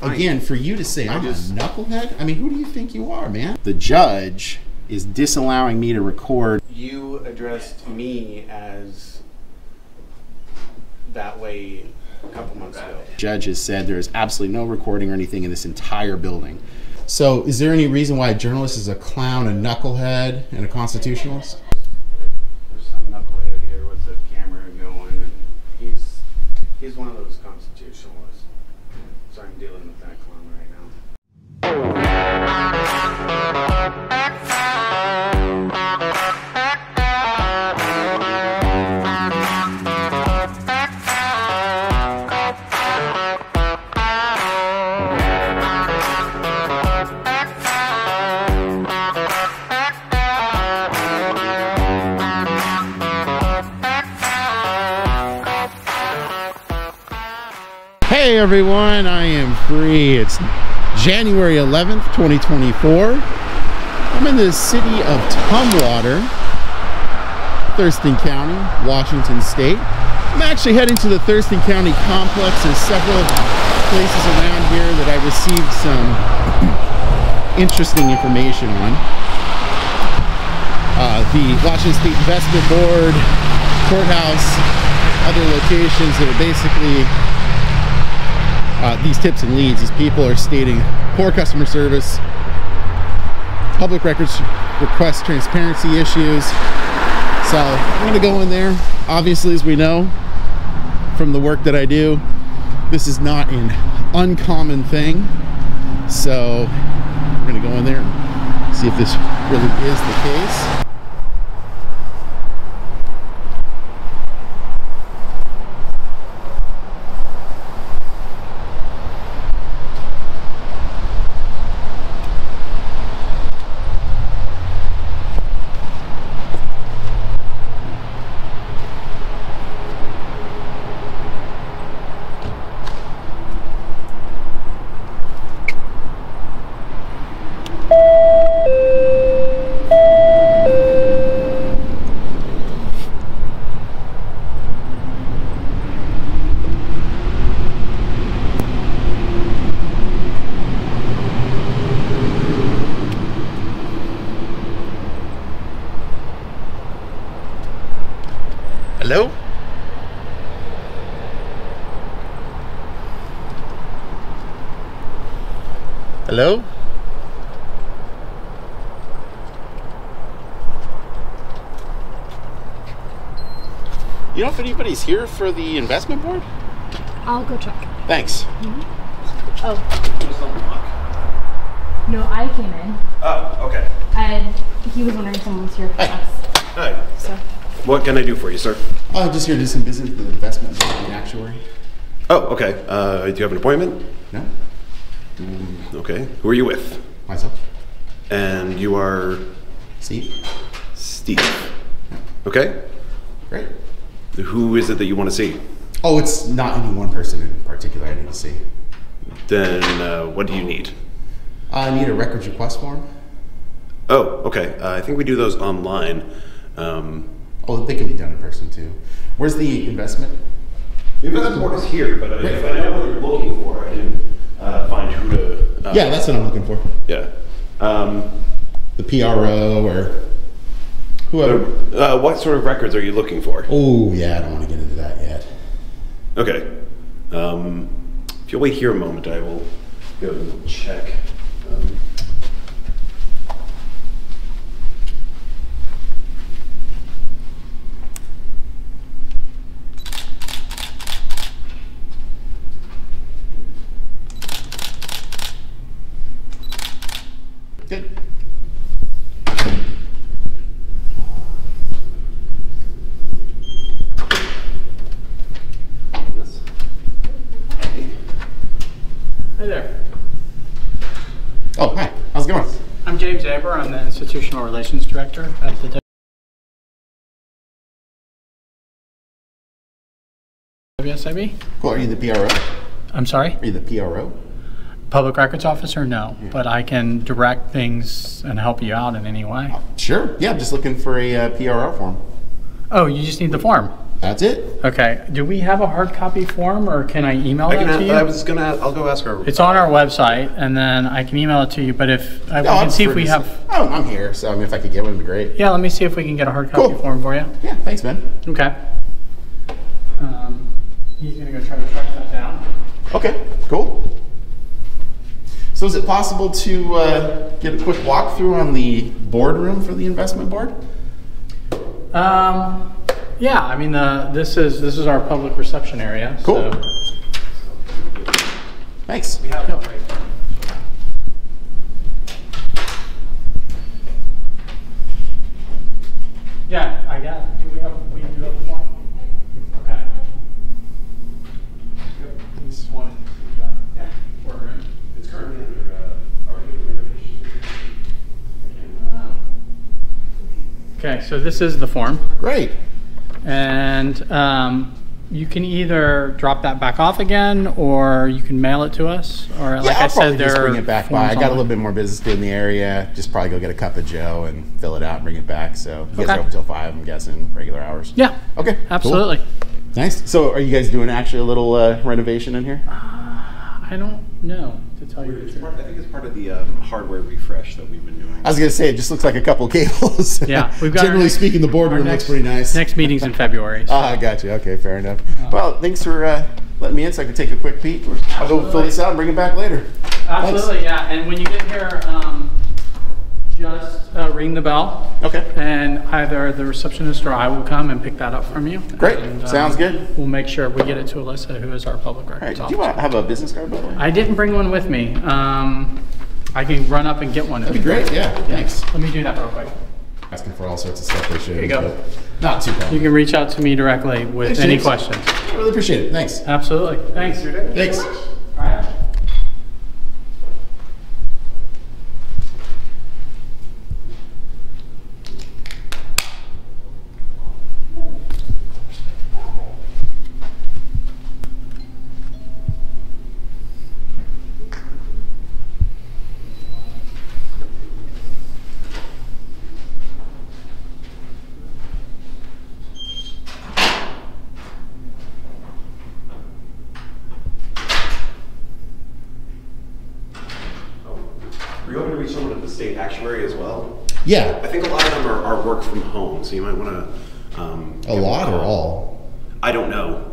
Again, for you to say I'm a knucklehead, I mean, who do you think you are, man? The judge is disallowing me to record. You addressed me as that way a couple months ago. The judge has said there is absolutely no recording or anything in this entire building. So is there any reason why a journalist is a clown, a knucklehead, and a constitutionalist? There's some knucklehead here with the camera going, and he's one of those constitutionalists. So I'm dealing with that clown right now. Hey everyone, I am free. It's January 11th, 2024. I'm in the city of Tumwater, Thurston County, Washington State. I'm actually heading to the Thurston County Complex. There's several places around here that I received some interesting information on. The Washington State Investment Board, Courthouse, other locations that are basically these tips and leads. These people are stating poor customer service, public records request transparency issues. So I'm going to go in there. Obviously, as we know from the work that I do, this is not an uncommon thing. So we're going to go in there and see if this really is the case. Hello? Hello? You know if anybody's here for the investment board? I'll go check. Thanks. Oh. No, I came in. Oh, okay. And he was wondering if someone was here for us. Hi. So. What can I do for you, sir? Just here to do some business with the investment board and actuary. Oh, okay. Do you have an appointment? No? Okay. Who are you with? Myself. And you are? Steve. Steve. Okay. Great. Who is it that you want to see? Oh, it's not any one person in particular I need to see. Then what do you need? I need a records request form. Oh, okay. I think we do those online. Oh, they can be done in person too. Where's the investment? The investment board is here, but if I know what you're looking for, I can find who to... yeah, that's what I'm looking for. Yeah. The PRO or whoever. What sort of records are you looking for? Oh, yeah, I don't want to get into that yet. Okay. If you'll wait here a moment, I will go and check. Good. Hey there. Oh, hi. How's it going? I'm James Aber. I'm the Institutional Relations Director at the WSIB. Cool. Are you the PRO? I'm sorry? Are you the PRO? Public Records Officer? No, but I can direct things and help you out in any way. Sure. Yeah, I'm just looking for a PRO form. Oh, you just need the form? That's it. Okay. Do we have a hard copy form, or can I email that to you? I'll go ask her. It's on our website, and then I can email it to you. But if we can see if we have. Oh, I'm here, so I mean, if I could get one, it'd be great. Yeah, let me see if we can get a hard copy form for you. Yeah, thanks, man. Okay. He's gonna go try to track that down. Okay, cool. So is it possible to get a quick walkthrough on the boardroom for the investment board? Yeah, I mean, this is our public reception area. Cool. So. Thanks. We have it right. Yeah, I got it. We do have a form? Okay. This one. Yeah. Boardroom. It's currently under renovation. Okay, so this is the form. Great. And you can either drop that back off again, or you can mail it to us. Or like I said, just bring it back by. I got a little bit more business to do in the area. Just probably go get a cup of Joe and fill it out and bring it back. So you guys are open till 5, I'm guessing, regular hours. Yeah. Okay. Absolutely. Cool. Nice. So are you guys doing actually a little renovation in here? I don't know, to tell you the truth. I think it's part of the hardware refresh that we've been doing. I was going to say, it just looks like a couple cables. Yeah, we've got Generally speaking, the boardroom looks pretty nice. Next meeting's in February. So. I got you. Okay, fair enough. Well, thanks for letting me in so I can take a quick peek. I'll go fill this out and bring it back later. Absolutely, thanks. Yeah. And when you get here, just ring the bell. Okay. And either the receptionist or I will come and pick that up from you. Great. And, sounds good. We'll make sure we get it to Alyssa, who is our public records All right. Do officer. you have a business card, by the way? I didn't bring one with me. I can run up and get one. That'd be great. Yeah. Thanks. Let me do that real quick. Asking for all sorts of stuff they should. Here you go. Not too You complicated. can reach out to me directly with Thanks, any James. questions. I really appreciate it. Thanks. Absolutely. Thanks. Thanks. All right. Were you hoping to reach someone at the state actuary as well? Yeah. I think a lot of them are work from home, so you might want to. A lot or all? I don't know.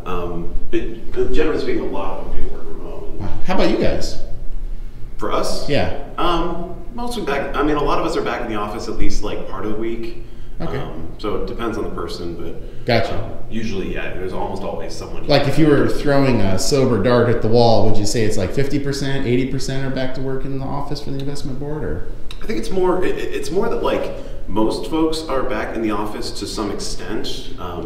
But generally speaking, a lot of them do work from home. How about you guys? For us? Yeah. Mostly back. I mean, a lot of us are back in the office at least like part of the week. Okay. So it depends on the person, but Gotcha. Usually, yeah, there's almost always someone. Like if you were throwing a sober dart at the wall, would you say it's like 50%, 80% are back to work in the office for the investment board, or? I think it's more. It's more that like most folks are back in the office to some extent.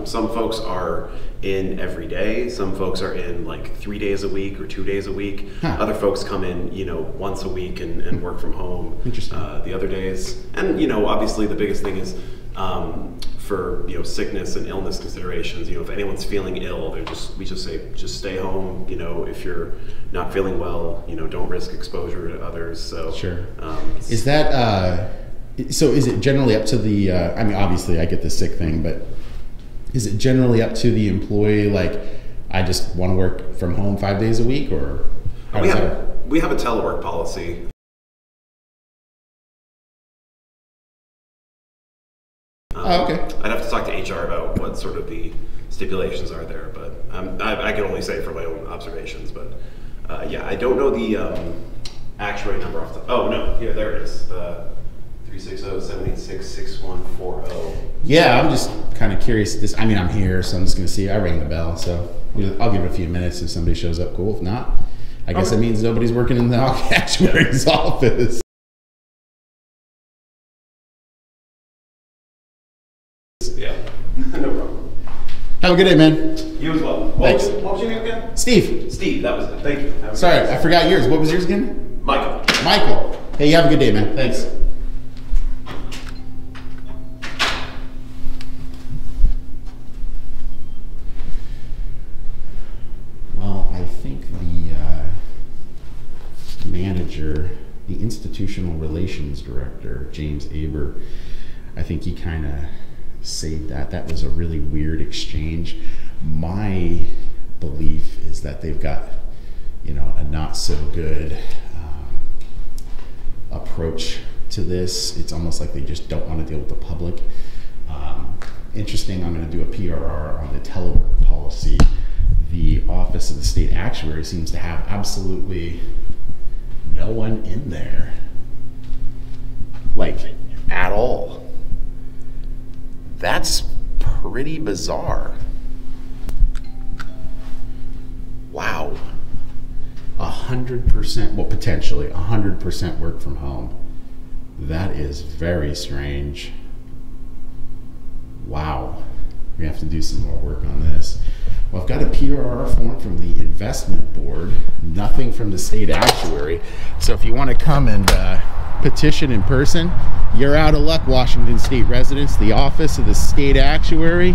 Some folks are in every day. Some folks are in like 3 days a week or 2 days a week. Huh. Other folks come in, once a week and work from home. Interesting. The other days, and obviously the biggest thing is for sickness and illness considerations. If anyone's feeling ill, we just say just stay home. If you're not feeling well, don't risk exposure to others. So Sure. Is that so? Is it generally up to the? I mean, obviously, I get the sick thing, but is it generally up to the employee? Like, I just want to work from home 5 days a week, or how does that work? We have a telework policy. Oh, okay. I'd have to talk to HR about what sort of the stipulations are there, but I can only say from my own observations. But yeah, I don't know the actuary number off the. Oh no, here there it is. 360-786-6140. Yeah, I'm just kind of curious. I mean, I'm here, so I'm just going to see. I rang the bell, so I'll give it a few minutes. If somebody shows up, cool. If not, I guess it means nobody's working in the actuary's office. Yeah, no problem. Have a good day, man. You as well. Thanks. What was your name again? Steve. Steve, that was it. Thank you. Have a Sorry, good day. I forgot yours. What was yours again? Michael. Michael. Hey, you have a good day, man. Thanks. Well, I think the manager, the institutional relations director, James Aber, I think he kind of saved that. That was a really weird exchange. My belief is that they've got, you know, a not so good approach to this. It's almost like they just don't want to deal with the public. Interesting, I'm going to do a PRR on the telework policy. The Office of the State Actuary seems to have absolutely no one in there, like, at all. That's pretty bizarre. Wow. 100%, well, potentially 100% work from home. That is very strange. Wow. We have to do some more work on this. Well, I've got a PRR form from the investment board, nothing from the state actuary. So if you want to come and petition in person, you're out of luck, Washington State residents. The Office of the State Actuary,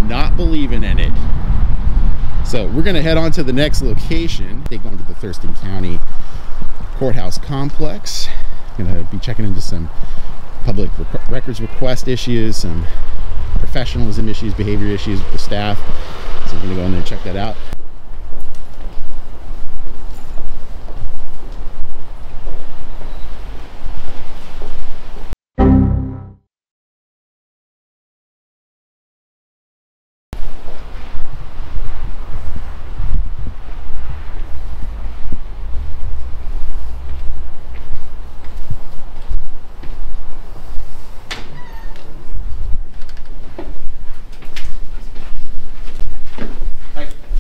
not believing in it. So we're going to head on to the next location. They go into the Thurston County Courthouse Complex. Going to be checking into some public records request issues, some professionalism issues, behavior issues with the staff. So we're going to go in there and check that out.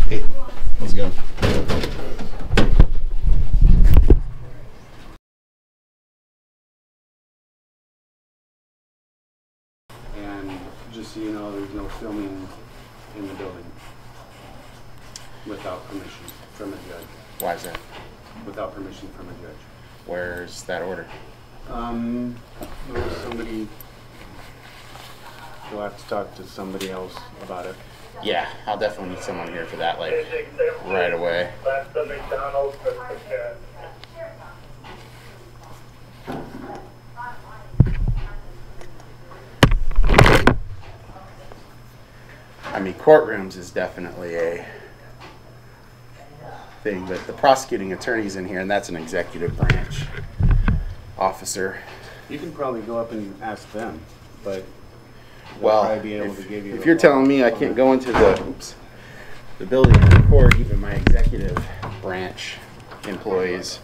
Hey, how's it going? And just so you know, there's no filming in the building without permission from a judge. Why is that? Without permission from a judge. Where's that order? There was somebody. You'll have to talk to somebody else about it. Yeah, I'll definitely need someone here for that, like, right away. I mean, courtrooms is definitely a thing, but the prosecuting attorney's in here, and that's an executive branch officer. You can probably go up and ask them, but they'll Well, probably be able to give you. if you're telling me I can't go into the building to report even my executive branch employees,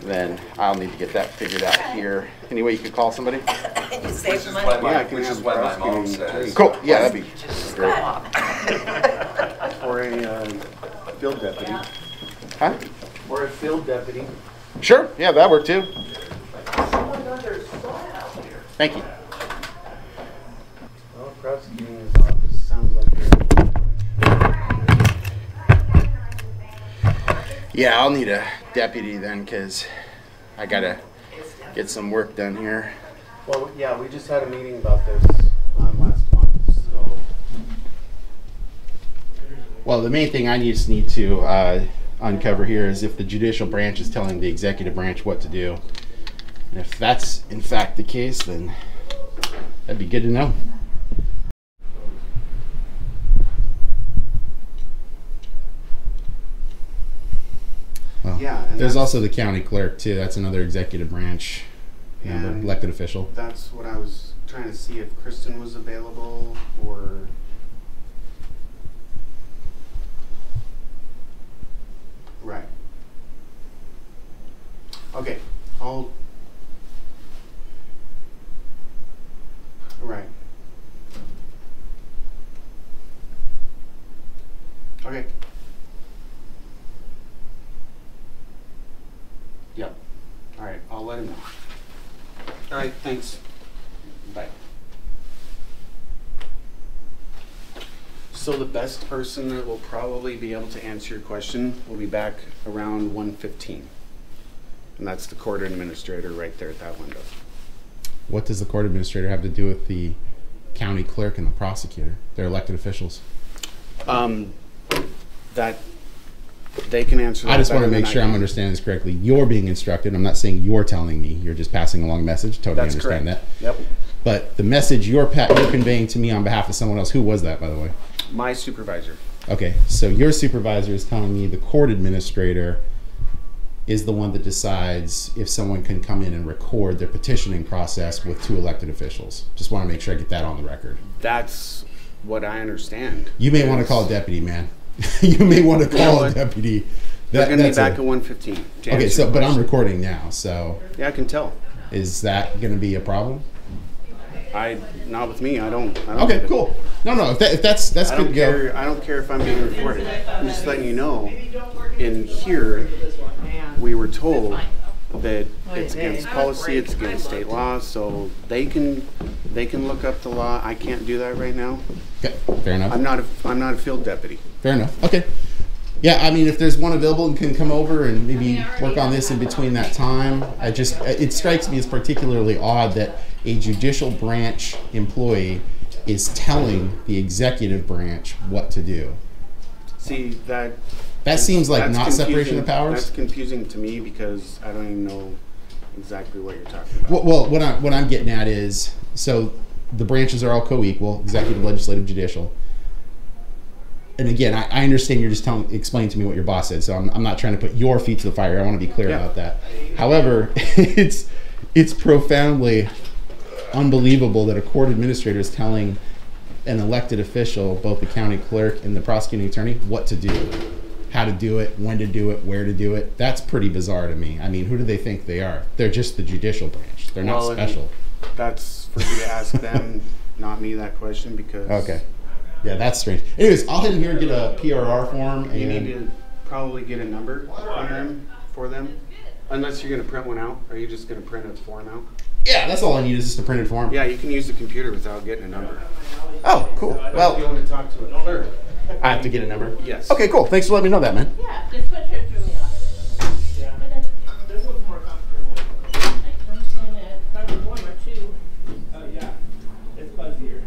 then I'll need to get that figured out here. Any way you could call somebody? You save money. Yeah, I can Which have is what my mom prosecuting attorney. says. Cool. Yeah, that'd be great. Or a field deputy. Huh? Or a field deputy. Sure. Yeah, that worked too. Thank you. Well, prosecuting office sounds like Yeah, I'll need a deputy then, because I gotta get some work done here. Well, yeah, we just had a meeting about this last month, so. Well, the main thing I just need to uncover here is if the judicial branch is telling the executive branch what to do. And if that's in fact the case, then that'd be good to know. Well, Yeah, and there's that's- also the county clerk too. That's another executive branch member, And elected official. that's what I was trying to see if Kristen was available or. Right. Okay, I'll. Right. Okay. Yep. All right, I'll let him know. All right, thanks. Bye. So the best person that will probably be able to answer your question will be back around 1:15. And that's the court administrator right there at that window. What does the court administrator have to do with the county clerk and the prosecutor? They're elected officials. That they can answer that I just want to better make than sure I I'm can. understanding this correctly. You're being instructed. I'm not saying you're telling me. You're just passing along a message. Totally That's understand correct. that. Yep. But the message you're conveying to me on behalf of someone else, who was that, by the way? My supervisor. Okay, so your supervisor is telling me the court administrator is the one that decides if someone can come in and record their petitioning process with 2 elected officials. Just want to make sure I get that on the record. That's what I understand. You may want to call a deputy, man. You may want to call a deputy. They're going to be back at 1:15. Okay, so but I'm recording now, so yeah, I can tell. is that going to be a problem? Not with me. I don't. Okay, cool. No. If that's I good don't to go. care. I don't care if I'm being recorded. I'm just letting you know. In here, we were told that it's against policy. It's against state law. So they can look up the law. I can't do that right now. Okay, fair enough. I'm not a field deputy. Fair enough. Okay. Yeah, I mean, if there's one available and can come over and maybe work on this in between that time, it strikes me as particularly odd that a judicial branch employee is telling the executive branch what to do. See, that seems like not confusing. separation of powers. That's confusing to me because I don't even know exactly what you're talking about. Well, what I'm getting at is, so the branches are all co-equal, executive, legislative, judicial. And again, I understand you're just explaining to me what your boss said, so I'm not trying to put your feet to the fire. I want to be clear about that. However, it's profoundly unbelievable that a court administrator is telling an elected official, both the county clerk and the prosecuting attorney, what to do, how to do it, when to do it, where to do it. That's pretty bizarre to me. I mean, who do they think they are? They're just the judicial branch. They're not special. That's for you to ask them, not me, that question, because... Okay. Yeah, that's strange. Anyways, I'll head in here and get a PRR form. And you need to probably get a number for them. Unless you're going to print one out. Are you just going to print a form out? Yeah, that's all I need is just a printed form. Yeah, you can use the computer without getting a number. Oh, cool. Well, if you want to talk to a clerk, I have to get a number? Yes. Okay, cool. Thanks for letting me know that, man. Yeah, just put it through me off. Yeah. This one's more comfortable. I understand it. Probably warmer too. Oh, yeah. It's fuzzier.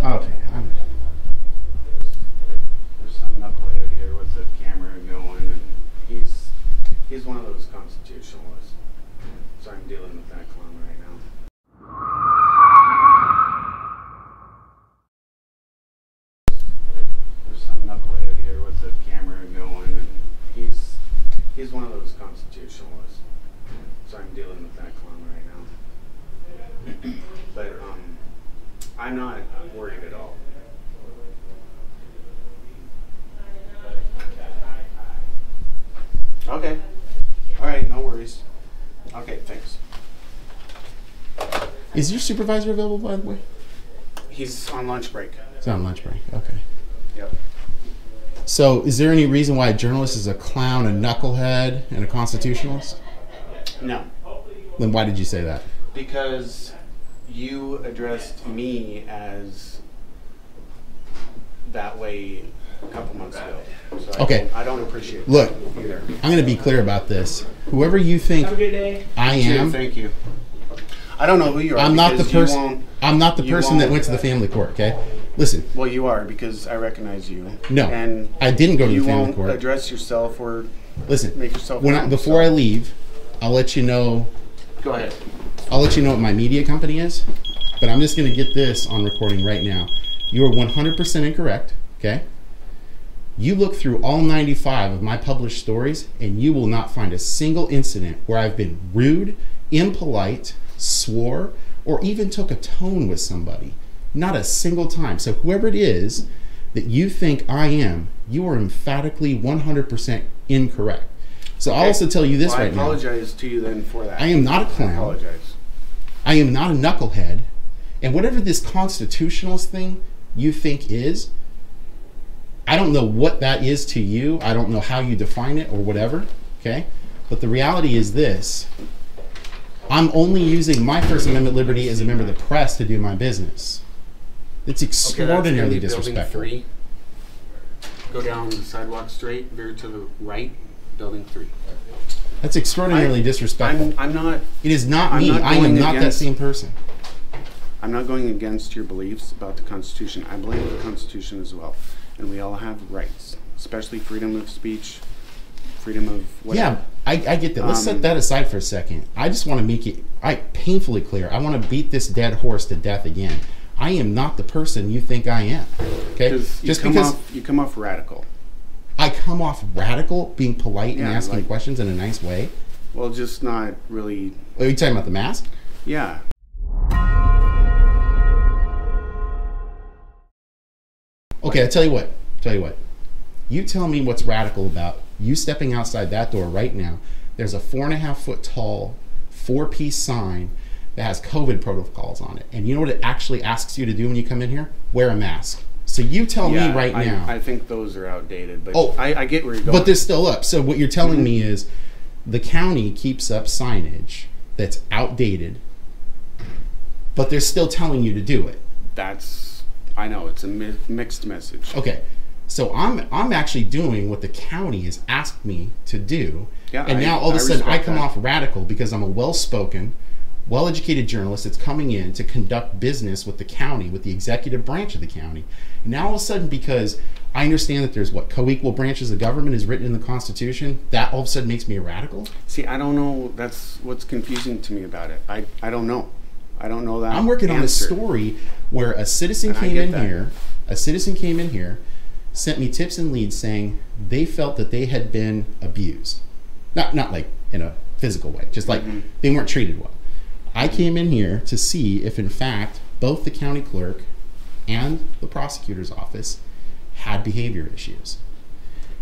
Okay. There's some knucklehead here with the camera going, and he's one of those constitutionalists. So I'm dealing with that clown right now. There's some knucklehead here with the camera going, and he's one of those constitutionalists. So I'm dealing with that clown right now. But I'm not worried at all. Okay. All right, no worries. Okay, thanks. Is your supervisor available, by the way? He's on lunch break. He's on lunch break. Okay. Yep. So, is there any reason why a journalist is a clown, a knucklehead, and a constitutionalist? No. Then why did you say that? Because you addressed me as that way a couple months ago. So Okay. I don't appreciate Look, that either. I'm going to be clear about this. Whoever you think Have a good day. I am, Thank you. I don't know who you are. I'm not the because you person. won't- I'm not the you person that won't- went to the family court. Okay, listen. Well, you are because I recognize you. No, and I didn't go to the you family won't court. address yourself or Listen, make yourself when known, before so- I leave, I'll let you know. Go ahead. I'll let you know what my media company is, but I'm just going to get this on recording right now. You are 100% incorrect. Okay. You look through all 95 of my published stories, and you will not find a single incident where I've been rude, impolite, swore, or even took a tone with somebody. Not a single time. So whoever it is that you think I am, you are emphatically 100% incorrect. So I'll also tell you this right now. I apologize to you then for that. I am not a clown. I apologize. I am not a knucklehead. And whatever this constitutionalist thing you think is, I don't know what that is to you. I don't know how you define it or whatever. Okay? But the reality is this. I'm only using my First Amendment liberty as a member of the press to do my business. It's extraordinarily disrespectful. Building 3. Go down the sidewalk straight, veer to the right, building 3. That's extraordinarily disrespectful. I'm not. It is not I'm me. not I am going not that against- same person. I'm not going against your beliefs about the Constitution. I believe in the Constitution as well, and we all have rights, especially freedom of speech, freedom of whatever. Yeah, I get that. Let's set that aside for a second. I just want to make it painfully clear. I want to beat this dead horse to death again. I am not the person you think I am. Okay? Just because you come off radical. I come off radical, being polite and asking like, questions in a nice way. Well, just not really. Are you talking about the mask? Yeah. Okay, I tell you what. You tell me what's radical about you stepping outside that door right now. There's a 4.5 foot tall 4-piece sign that has COVID protocols on it. And you know what it actually asks you to do when you come in here? Wear a mask. So you tell me right now. I think those are outdated, but I get where you're going. But they're still up. So what you're telling me is the county keeps up signage that's outdated, but they're still telling you to do it. I know, it's a mixed message. Okay. So I'm actually doing what the county has asked me to do. Yeah, and now all of a sudden I come off radical because I'm a well-spoken, well-educated journalist that's coming in to conduct business with the county, with the executive branch of the county. And now all of a sudden, because I understand that there's co-equal branches of government is written in the Constitution, that all of a sudden makes me a radical? See, I don't know. That's what's confusing to me about it. I don't know. I don't know that. I'm working on a story where a citizen came in here, sent me tips and leads saying they felt that they had been abused. Not like in a physical way, just like they weren't treated well. I came in here to see if in fact both the county clerk and the prosecutor's office had behavior issues.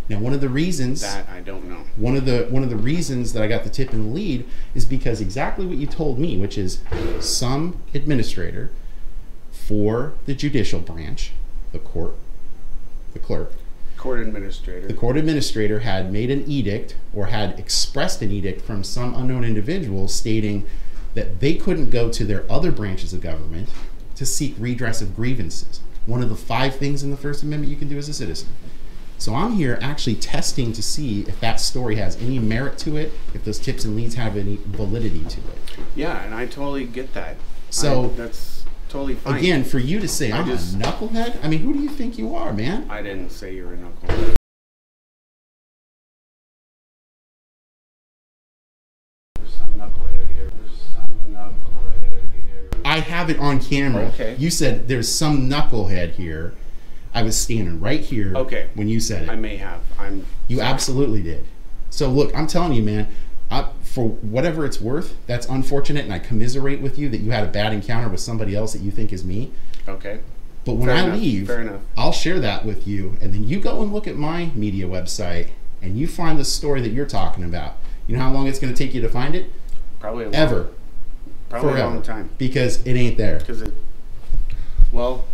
Now, one of the reasons that I don't know. One of the reasons that I got the tip and the lead is because exactly what you told me, which is some administrator for the judicial branch, the court administrator had made an edict or had expressed an edict from some unknown individual stating that they couldn't go to their other branches of government to seek redress of grievances. One of the 5 things in the First Amendment you can do as a citizen. So I'm here actually testing to see if that story has any merit to it, if those tips and leads have any validity to it. Yeah, and I totally get that. So that's totally fine. Again, for you to say I'm a knucklehead, I mean, who do you think you are, man? I didn't say you're a knucklehead. There's some knucklehead here. I have it on camera. Okay. You said there's some knucklehead here. I was standing right here when you said it. I may have. You sorry. Absolutely did. So look, I'm telling you, man, for whatever it's worth, that's unfortunate, and I commiserate with you that you had a bad encounter with somebody else that you think is me. Okay. But when I leave, I'll share that with you, and then you go and look at my media website, and you find the story that you're talking about. You know how long it's going to take you to find it? Probably a long time. Because it ain't there. Well,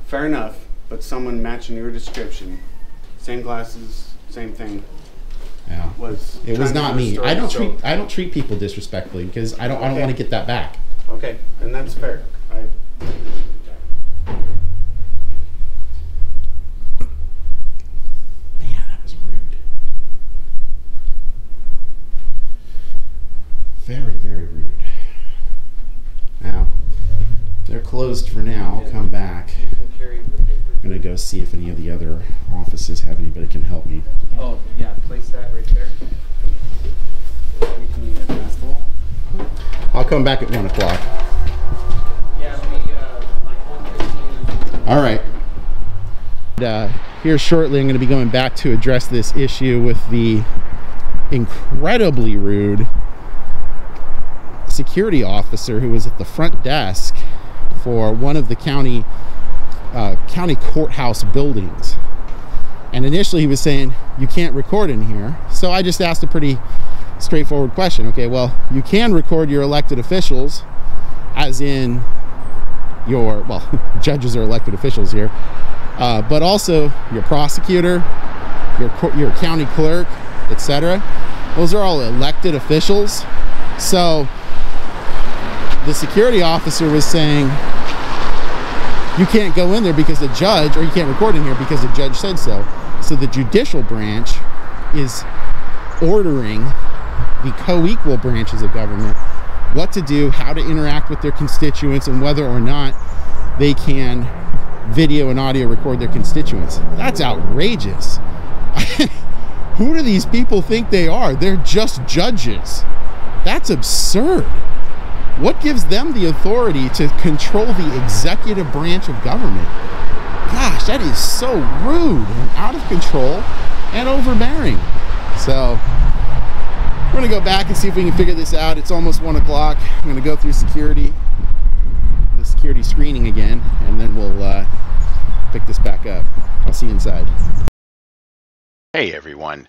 fair enough. But someone matching your description, same glasses, same thing. Yeah. It was not me. I don't treat people disrespectfully because I don't want to get that back. Okay, and that's fair. Man, that was rude. Very, very rude. Now, they're closed for now. I'll come back. I'm going to go see if any of the other offices have anybody that can help me. Oh, yeah, place that right there. I'll come back at 1 o'clock. Yeah, like 1:15. All right. Here shortly, I'm going to be going back to address this issue with the incredibly rude security officer who was at the front desk for one of the county courthouse buildings. And initially he was saying, you can't record in here. So I just asked a pretty straightforward question. Okay, well, you can record your elected officials, as in judges are elected officials here, but also your prosecutor, your county clerk, etc. Those are all elected officials. So the security officer was saying, you can't go in there because the judge, or you can't record in here because the judge said so. So the judicial branch is ordering the co-equal branches of government what to do, how to interact with their constituents, and whether or not they can video and audio record their constituents. That's outrageous. Who do these people think they are? They're just judges. That's absurd. What gives them the authority to control the executive branch of government? Gosh, that is so rude and out of control and overbearing. So we're gonna go back and see if we can figure this out. It's almost 1 o'clock. I'm gonna go through the security screening again, and then we'll pick this back up. I'll see you inside. Hey everyone.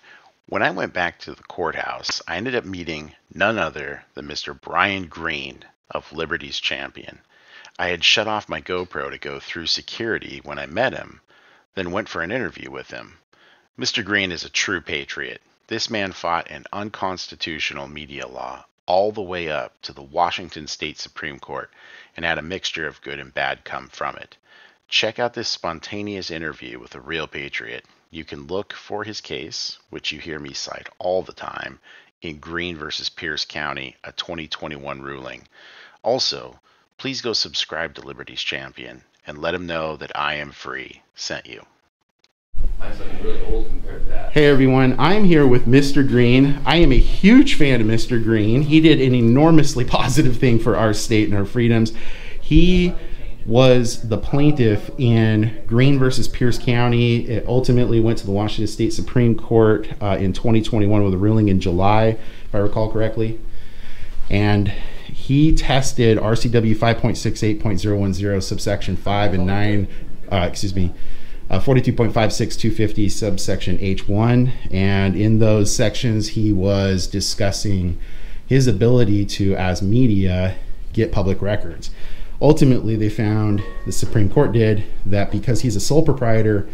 When I went back to the courthouse, I ended up meeting none other than Mr. Brian Green of Liberty's Champion. I had shut off my GoPro to go through security when I met him, then went for an interview with him. Mr. Green is a true patriot. This man fought an unconstitutional media law all the way up to the Washington State Supreme Court and had a mixture of good and bad come from it. Check out this spontaneous interview with a real patriot. You can look for his case, which you hear me cite all the time, in Green versus Pierce County, a 2021 ruling. Also, please go subscribe to Liberty's Champion and let him know that I Am Free sent you. Mine's looking really old compared to that. Hey everyone, I am here with Mr. Green. I am a huge fan of Mr. Green. He did an enormously positive thing for our state and our freedoms. He was the plaintiff in Green versus Pierce County. It ultimately went to the Washington State Supreme Court in 2021 with a ruling in July, if I recall correctly. And he tested RCW 5.68.010 subsection 5 and 9, 42.56250 subsection H1. And in those sections, he was discussing his ability to, as media, get public records. Ultimately, they found, the Supreme Court did, that because he's a sole proprietor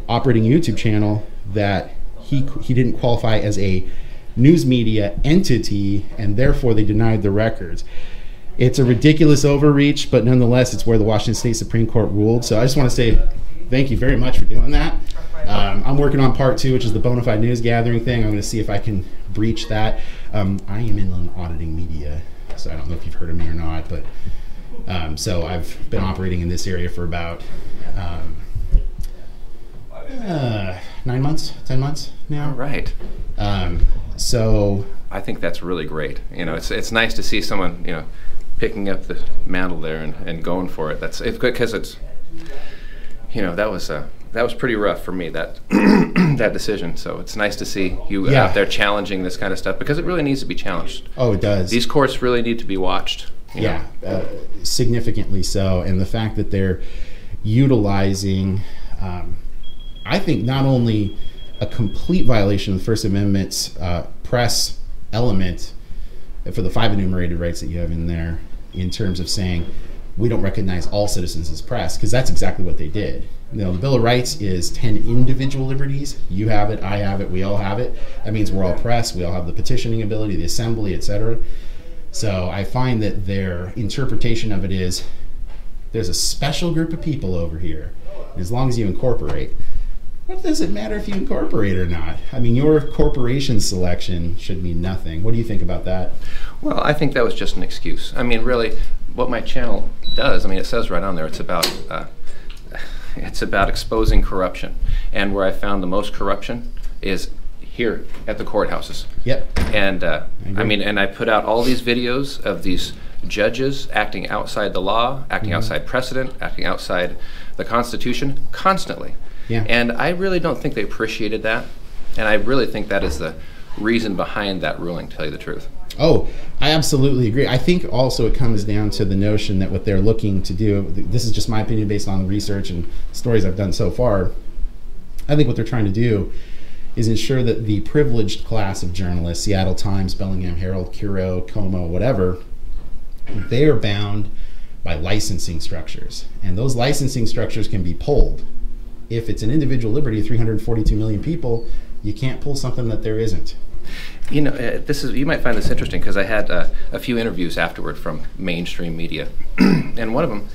operating a YouTube channel, that he didn't qualify as a news media entity, and therefore they denied the records. It's a ridiculous overreach, but nonetheless, it's where the Washington State Supreme Court ruled. So I just want to say thank you very much for doing that. I'm working on part 2, which is the bona fide news gathering thing. I'm going to see if I can breach that. I am in auditing media, so I don't know if you've heard of me or not, but so I've been operating in this area for about 9 months, 10 months now. All right. So I think that's really great. You know, it's nice to see someone, you know, picking up the mantle there and going for it. It's good because it's, you know, that was pretty rough for me, that that decision. So it's nice to see you out there challenging this kind of stuff, because it really needs to be challenged. Oh, it does. These courts really need to be watched. Yeah, significantly so. And the fact that they're utilizing, I think, not only a complete violation of the First Amendment's press element for the 5 enumerated rights that you have in there, in terms of saying we don't recognize all citizens as press, because that's exactly what they did. You know, the Bill of Rights is 10 individual liberties. You have it, I have it, we all have it. That means we're all press. We all have the petitioning ability, the assembly, etc. So I find that their interpretation of it is, there's a special group of people over here. As long as you incorporate. What does it matter if you incorporate or not? I mean, your corporation selection should mean nothing. What do you think about that? Well, I think that was just an excuse. I mean, really, what my channel does, I mean, it says right on there, it's about exposing corruption. And where I found the most corruption is here at the courthouses. Yep. And I mean, and I put out all these videos of these judges acting outside the law, acting outside precedent, acting outside the Constitution constantly. Yeah. And I really don't think they appreciated that. And I really think that is the reason behind that ruling, to tell you the truth. Oh, I absolutely agree. I think also it comes down to the notion that what they're looking to do, this is just my opinion based on the research and stories I've done so far, I think what they're trying to do is ensure that the privileged class of journalists, Seattle Times, Bellingham Herald, Curo, Como, whatever, they are bound by licensing structures. And those licensing structures can be pulled. If it's an individual liberty of 342 million people, you can't pull something that there isn't. You know, you might find this interesting, because I had a few interviews afterward from mainstream media. And one of them,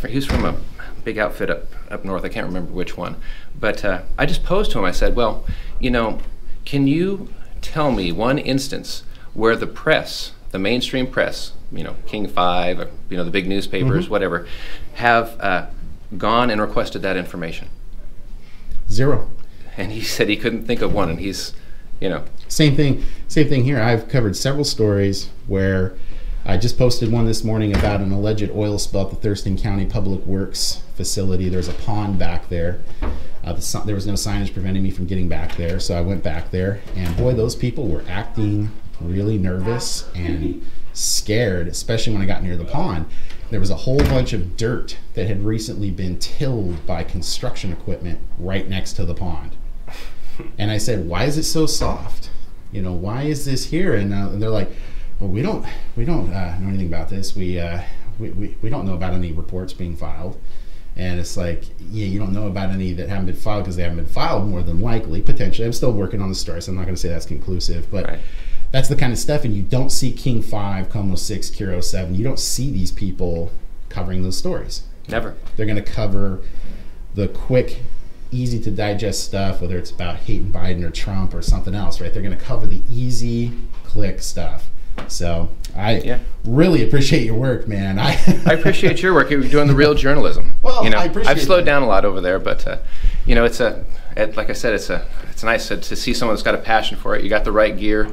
he's from a big outfit up north, I can't remember which one. But I just posed to him, I said, well, you know, can you tell me one instance where the press, the mainstream press, you know, King 5, or, you know, the big newspapers, whatever, have gone and requested that information? Zero. And he said he couldn't think of one, and he's you know. Same thing here. I've covered several stories where I just posted one this morning about an alleged oil spill at the Thurston County Public Works facility. There's a pond back there. There was no signage preventing me from getting back there, so I went back there, and boy, those people were acting really nervous and scared, especially when I got near the pond. There was a whole bunch of dirt that had recently been tilled by construction equipment right next to the pond. And I said, why is it so soft? You know, why is this here? And they're like, well, we don't know anything about this. We don't know about any reports being filed. And it's like, yeah, you don't know about any that haven't been filed because they haven't been filed, more than likely, potentially. I'm still working on the story, so I'm not going to say that's conclusive, but right. That's the kind of stuff. And you don't see King 5, Como 6, Kiro 7. You don't see these people covering those stories. Never. They're going to cover the quick, easy to digest stuff, whether it's about hating Biden or Trump or something else, right? They're going to cover the easy click stuff. So I really appreciate your work, man. I appreciate your work. You're doing the real journalism. Well, you know, I appreciate I've slowed down a lot over there, but you know, like I said, it's nice to see someone that's got a passion for it. You got the right gear.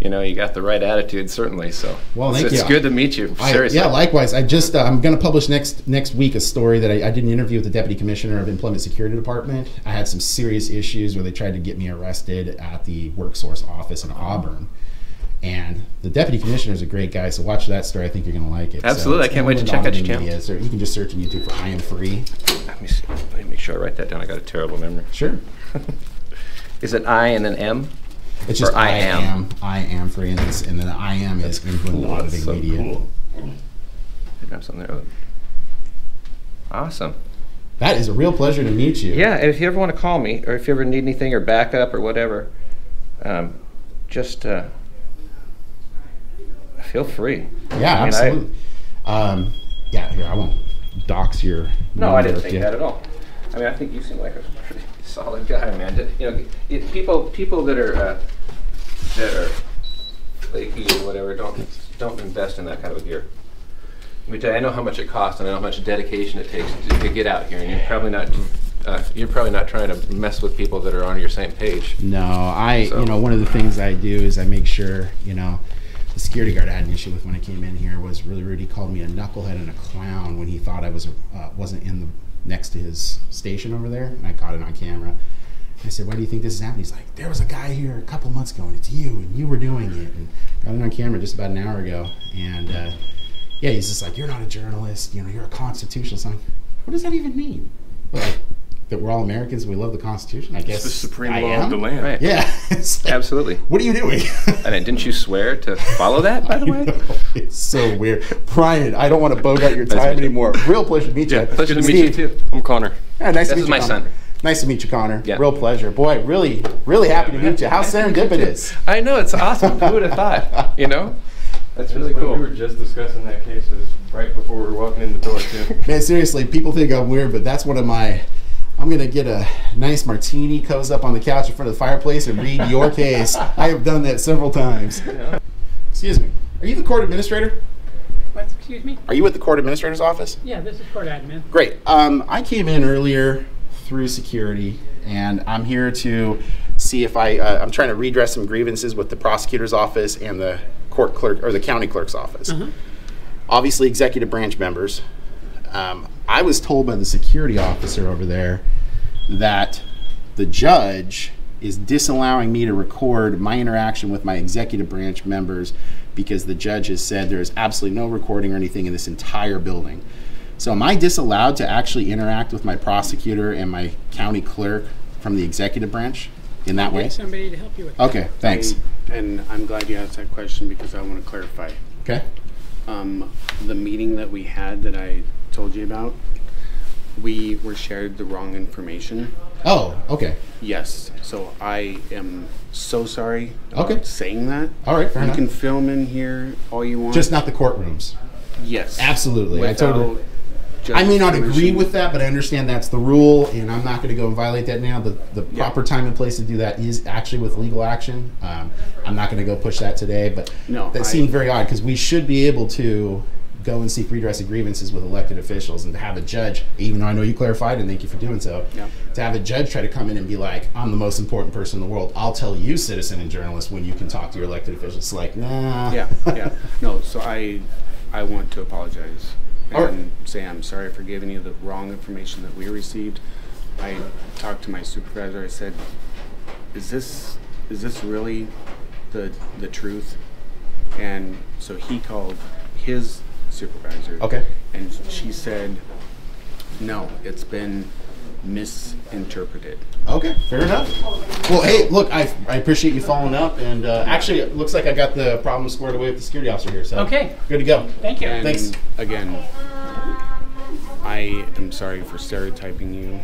You know, you got the right attitude, certainly. So, well, thank you. It's good to meet you. Seriously. Yeah, likewise. I'm going to publish next week a story that I did an interview with the Deputy Commissioner of Employment Security Department. I had some serious issues where they tried to get me arrested at the WorkSource office in Auburn. And the Deputy Commissioner is a great guy, so watch that story. I think you're going to like it. Absolutely. So I can't wait to check out your channel. Media, so you can just search on YouTube for I.A.M. Free. Let me see. Let me make sure I write that down. I got a terrible memory. Sure. Is it I and then M? It's just I.A.M. I.A.M. Free, and then I.A.M. is England Auditing Media. Cool. Grab something there. Awesome. That is a real pleasure to meet you. Yeah, and if you ever want to call me, or if you ever need anything or backup or whatever, just feel free. Yeah, absolutely. Yeah, here, I won't dox your No, I didn't think that at all. I mean, I think you seem like a pretty solid guy, man. You know, people that are flaky or whatever don't invest in that kind of gear. Let me tell you, I know how much it costs, and I know how much dedication it takes to get out here, and you're probably not trying to mess with people that are on your same page. No, you know, one of the things I do is I make sure, you know, the security guard I had an issue with when I came in here was really rude. He called me a knucklehead and a clown when he thought I wasn't next to his station over there, and I caught it on camera. I said, why do you think this is happening? He's like, there was a guy here a couple months ago, and it's you, and you were doing it. And got it on camera just about an hour ago. And yeah, he's just like, you're not a journalist, you know, you're a constitutionalist. I'm like, what does that even mean? Like, that we're all Americans and we love the Constitution, I guess. It's the supreme law of the land. Right. Yeah. Like, absolutely. What are you doing? And didn't you swear to follow that, by the way? It's so weird. Brian, I don't want to bog out your time anymore. Real pleasure to meet you. Yeah, pleasure to meet you too. I'm Connor. Yeah, nice to meet you, This is my son. Nice to meet you, Connor. Yeah. Real pleasure. Boy, really happy to meet you. How serendipitous. I know, it's awesome. Who would have thought, you know? That's really cool. We were just discussing that case right before we were walking in the door, too. Man, seriously, people think I'm weird, but that's one of my... I'm going to get a nice martini, cozy up on the couch in front of the fireplace, and read your case. I have done that several times. Yeah. Excuse me. Are you the court administrator? What, excuse me? Are you at the court administrator's office? Yeah, this is court admin. Great. I came in earlier through security, and I'm here to see if I'm trying to redress some grievances with the prosecutor's office and the court clerk, or the county clerk's office. Obviously, executive branch members. I was told by the security officer over there that the judge is disallowing me to record my interaction with my executive branch members because the judge has said there is absolutely no recording or anything in this entire building. So am I disallowed to actually interact with my prosecutor and my county clerk from the executive branch in that way? Somebody to help you with that. Okay, thanks. And I'm glad you asked that question because I want to clarify. Okay. The meeting that we had that I told you about, we were shared the wrong information. Oh, okay. Yes. So I am so sorry about saying that. All right, fair enough. You can film in here all you want. Just not the courtrooms. Yes. Absolutely. I may not agree with that, but I understand that's the rule, and I'm not going to go and violate that now. The proper time and place to do that is actually with legal action. I'm not going to go push that today, but that seemed very odd because we should be able to go and seek redress of grievances with elected officials, and to have a judge, even though I know you clarified, and thank you for doing so, to have a judge try to come in and be like, I'm the most important person in the world, I'll tell you, citizen and journalist, when you can talk to your elected officials. It's like, nah. Yeah. No, so I want to apologize and say I'm sorry for giving you the wrong information that we received. I talked to my supervisor. I said, is this really the truth? And so he called his supervisor. Okay. And she said, no, it's been misinterpreted. Okay, fair enough. Well, hey, look, I appreciate you following up, and actually, it looks like I got the problem squared away with the security officer here, so Okay. good to go. Thank you. And Thanks. again, I am sorry for stereotyping you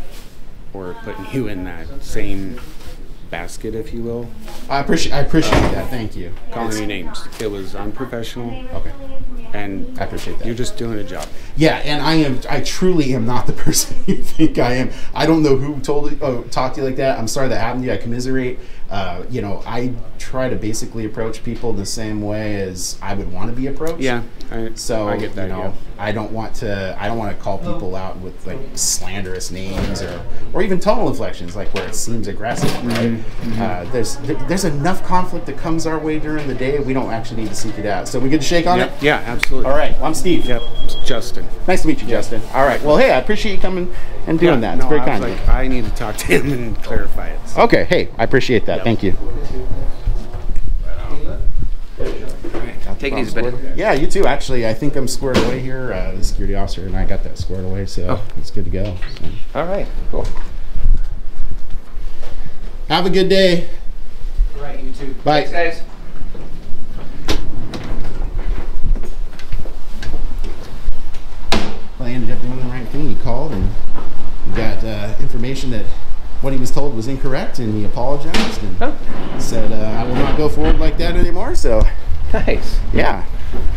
or putting you in that same basket, if you will. I appreciate that. Thank you. Calling you names. It was unprofessional. Okay. And I appreciate that. you're just doing a job. Yeah, and I truly am not the person you think I am. I don't know who talked to you like that. I'm sorry that happened to you. I commiserate. I try to basically approach people the same way as I would want to be approached. Yeah, I get that. I don't want to call people out with like slanderous names or even tonal inflections, like where it seems aggressive. Right? There's enough conflict that comes our way during the day. We don't actually need to seek it out. So we good to shake on it? Yeah, absolutely. All right. Well, I'm Steve. Yep. Justin. Nice to meet you, Justin. All right. Well, hey, I appreciate you coming and doing that. It's very kind of you. I need to talk to him and clarify it. So. Okay. Hey, I appreciate that. Thank you. I'll take it easy, buddy. Yeah, you too. Actually, I think I'm squared away here. The security officer and I got that squared away, so it's good to go. So. All right, cool. Have a good day. All right, you too. Bye. Thanks, guys. Well, I ended up doing the right thing. He called and got information that what he was told was incorrect, and he apologized and said, I will not go forward like that anymore. So, Nice. yeah.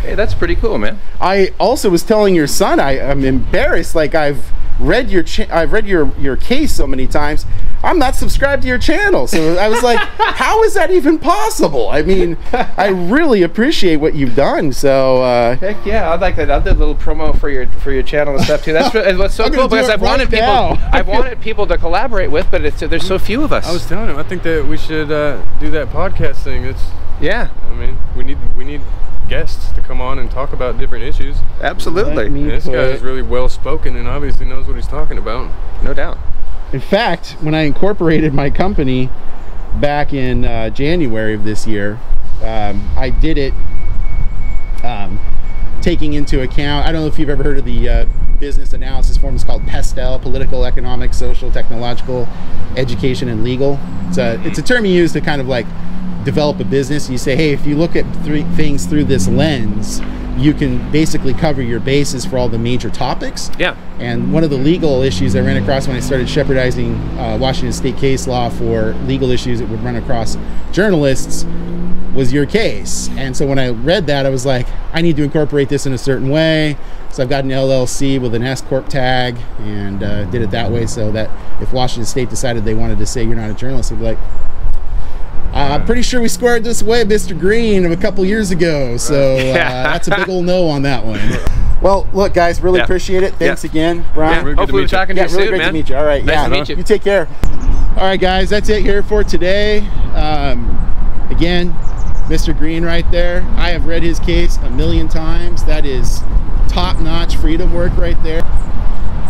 Hey, that's pretty cool, man. I also was telling your son, I'm embarrassed. Like, I've read your case so many times. I'm not subscribed to your channel. So I was like, how is that even possible? I mean, I really appreciate what you've done. So Heck yeah, I'd like that. I'll do a little promo for your channel and stuff too. That's what's so cool, because I've wanted people to collaborate with, but there's so few of us. I was telling him, I think that we should do that podcast thing. I mean, we need guests to come on and talk about different issues. Absolutely. This guy is really well spoken and obviously knows what he's talking about. No doubt. in fact, when I incorporated my company back in January of this year, I did it taking into account, I don't know if you've ever heard of the business analysis form. It's called PESTEL, Political, Economic, Social, Technological, Education, and Legal. It's a term you use to kind of like develop a business. You say, hey, if you look at things through this lens, you can basically cover your bases for all the major topics. Yeah. And one of the legal issues I ran across when I started shepherdizing Washington state case law for legal issues that would run across journalists was your case. And so when I read that, I was like, I need to incorporate this in a certain way. So I've got an LLC with an S Corp tag and did it that way so that if Washington state decided they wanted to say you're not a journalist, they'd be like, I'm pretty sure we squared this away, Mr. Green, a couple years ago. So that's a big old no on that one. Well, look, guys, really appreciate it. Thanks again, Brian. Yeah, hopefully we're talking to you really soon, great man. to meet you. All right, Nice to meet you. You take care. All right, guys, that's it here for today. Again, Mr. Green right there. I have read his case a million times. That is top-notch freedom work right there.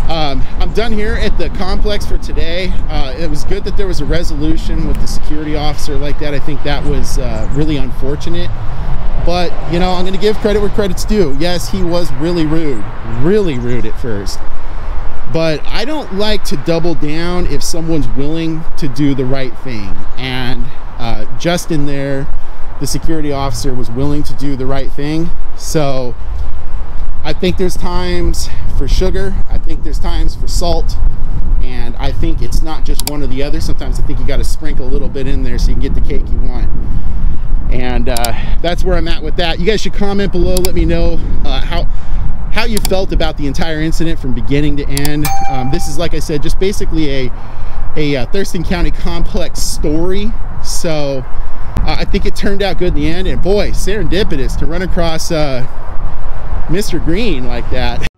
I'm done here at the complex for today. It was good that there was a resolution with the security officer like that. I think that was really unfortunate. But, you know, I'm going to give credit where credit's due. Yes, he was really rude at first. But I don't like to double down if someone's willing to do the right thing. And Justin there, the security officer, was willing to do the right thing. So I think there's times for sugar, I think there's times for salt, and I think it's not just one or the other. Sometimes I think you got to sprinkle a little bit in there so you can get the cake you want. And that's where I'm at with that. You guys should comment below, let me know how you felt about the entire incident from beginning to end. This is, like I said, just basically a Thurston County Complex story. So I think it turned out good in the end, and boy, serendipitous to run across Mr. Green like that.